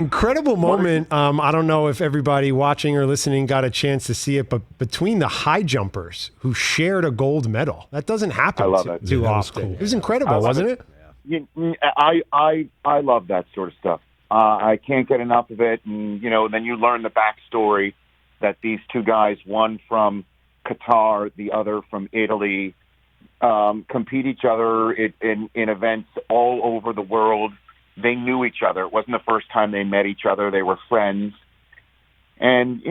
Incredible moment. I don't know if everybody watching or listening got a chance to see it, but between the high jumpers who shared a gold medal, that doesn't happen too often. Cool. It was incredible, wasn't it? I love that sort of stuff. I can't get enough of it. And, then you learn the backstory that these two guys, one from Qatar, the other from Italy, compete each other in events all over the world. They knew each other. It wasn't the first time they met each other. They were friends. And,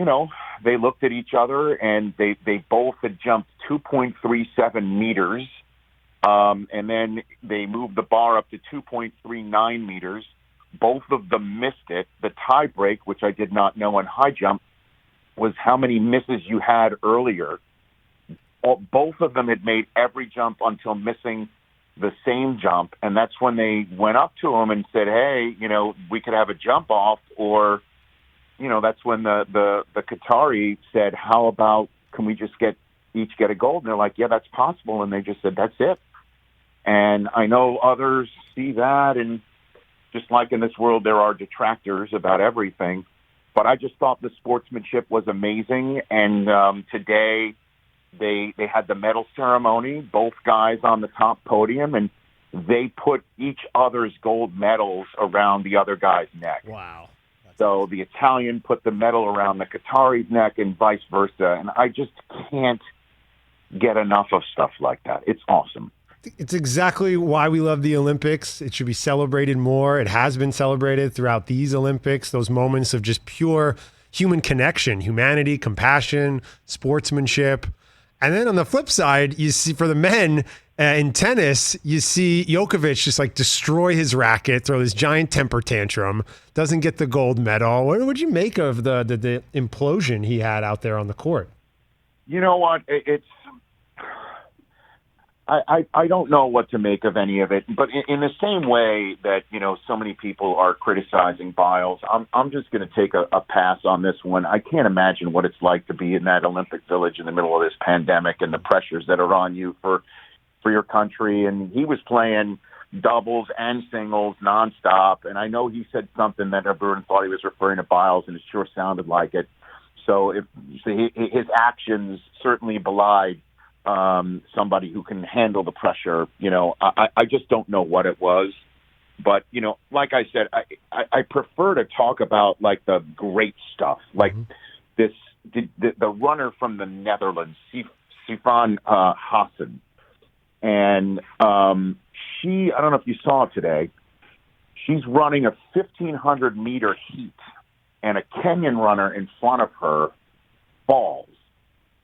they looked at each other, and they both had jumped 2.37 meters. And then they moved the bar up to 2.39 meters. Both of them missed it. The tie break, which I did not know in high jump, was how many misses you had earlier. Both of them had made every jump until missing the same jump. And that's when they went up to him and said, hey, we could have a jump off. Or, that's when the Qatari said, how about, can we just each get a gold? And they're like, yeah, that's possible. And they just said, that's it. And I know others see that, and just like in this world, there are detractors about everything. But I just thought the sportsmanship was amazing. And today they had the medal ceremony, both guys on the top podium, and they put each other's gold medals around the other guy's neck. Wow. So the Italian put the medal around the Qatari's neck and vice versa. And I just can't get enough of stuff like that. It's awesome. It's exactly why we love the Olympics. It should be celebrated more. It has been celebrated throughout these Olympics, those moments of just pure human connection, humanity, compassion, sportsmanship. And then on the flip side, you see for the men in tennis, you see Djokovic just like destroy his racket, throw this giant temper tantrum, doesn't get the gold medal. What would you make of the implosion he had out there on the court? You know what? I don't know what to make of any of it, but in the same way that, so many people are criticizing Biles, I'm just going to take a pass on this one. I can't imagine what it's like to be in that Olympic Village in the middle of this pandemic and the pressures that are on you for your country. And he was playing doubles and singles nonstop. And I know he said something that everyone thought he was referring to Biles, and it sure sounded like it. So his actions certainly belied somebody who can handle the pressure. I just don't know what it was. But, like I said, I prefer to talk about like the great stuff, like the runner from the Netherlands, Sifan Hassan. And I don't know if you saw it today, she's running a 1,500 meter heat, and a Kenyan runner in front of her falls.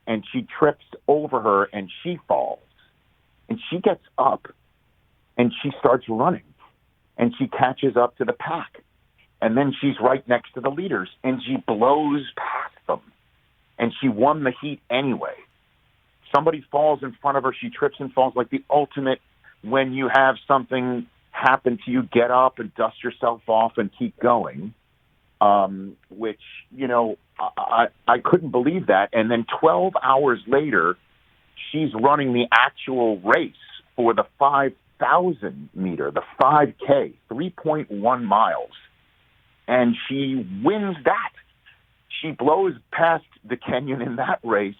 And she trips over her, and she falls. And she gets up, and she starts running. And she catches up to the pack. And then she's right next to the leaders, and she blows past them. And she won the heat anyway. Somebody falls in front of her, she trips and falls, like the ultimate, when you have something happen to you, get up and dust yourself off and keep going. Which, I couldn't believe that. And then 12 hours later, she's running the actual race for the 5,000 meter, the 5K, 3.1 miles. And she wins that. She blows past the Kenyan in that race,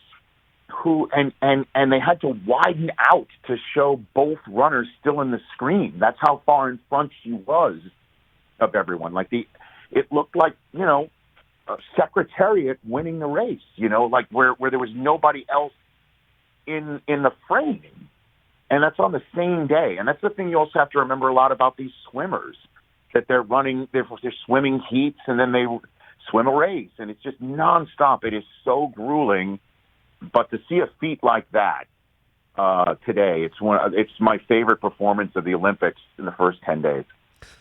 and they had to widen out to show both runners still in the screen. That's how far in front she was of everyone. It looked like, a secretariat winning the race, like where there was nobody else in the frame. And that's on the same day. And that's the thing you also have to remember a lot about these swimmers, that they're swimming heats and then they swim a race. And it's just nonstop. It is so grueling. But to see a feat like that today, it's my favorite performance of the Olympics in the first 10 days.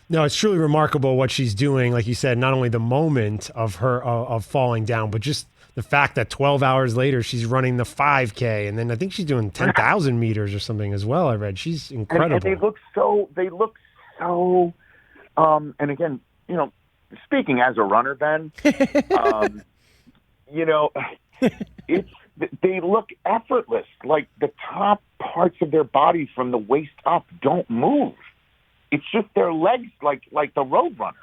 No, it's truly remarkable what she's doing. Like you said, not only the moment of her of falling down, but just the fact that 12 hours later she's running the 5K, and then I think she's doing 10,000 meters or something as well. I read she's incredible. And they look so. And again, speaking as a runner, Ben, they look effortless. Like the top parts of their body from the waist up don't move. It's just their legs, like the road runner.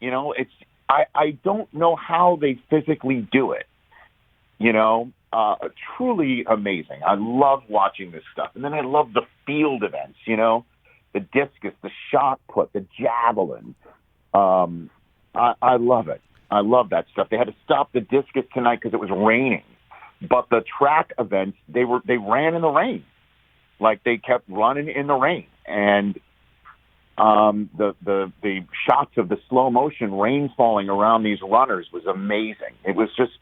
You know, I don't know how they physically do it. You know, truly amazing. I love watching this stuff. And then I love the field events, you know, the discus, the shot put, the javelin. I love it. I love that stuff. They had to stop the discus tonight because it was raining. But the track events, they ran in the rain. Like, they kept running in the rain. And the shots of the slow motion rain falling around these runners was amazing. It was just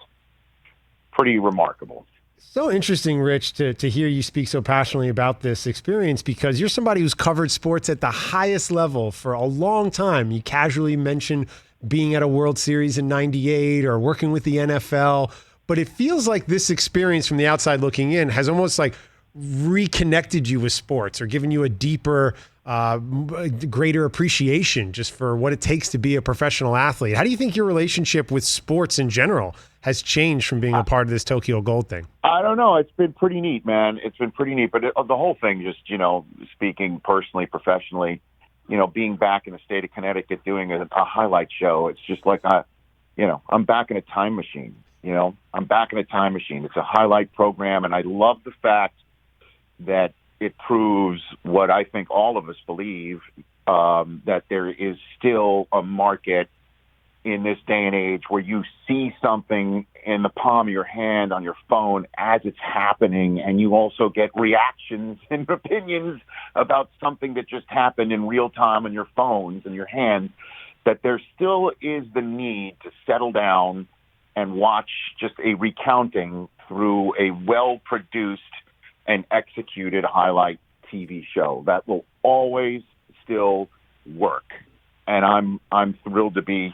pretty remarkable. So interesting, Rich, to hear you speak so passionately about this experience, because you're somebody who's covered sports at the highest level for a long time. You casually mentioned being at a World Series in '98 or working with the NFL, but it feels like this experience from the outside looking in has almost like reconnected you with sports or given you a deeper, greater appreciation just for what it takes to be a professional athlete. How do you think your relationship with sports in general has changed from being a part of this Tokyo Gold thing? I don't know. It's been pretty neat, man. It's been pretty neat. But the whole thing, just, you know, speaking personally, professionally, you know, being back in the state of Connecticut doing a highlight show, it's just like, I'm back in a time machine. You know, I'm back in a time machine. It's a highlight program, and I love the fact that it proves what I think all of us believe, that there is still a market in this day and age where you see something in the palm of your hand on your phone as it's happening, and you also get reactions and opinions about something that just happened in real time on your phones and your hands, that there still is the need to settle down and watch just a recounting through a well-produced and executed highlight TV show. That will always still work. And I'm thrilled to be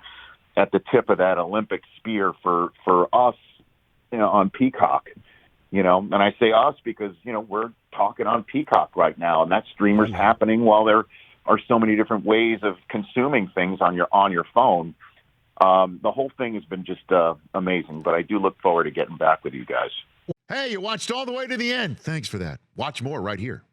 at the tip of that Olympic spear for us, you know, on Peacock, you know, and I say us because, you know, we're talking on Peacock right now, and that streamer's happening while there are so many different ways of consuming things on your phone. The whole thing has been just amazing, but I do look forward to getting back with you guys. Hey, you watched all the way to the end. Thanks for that. Watch more right here.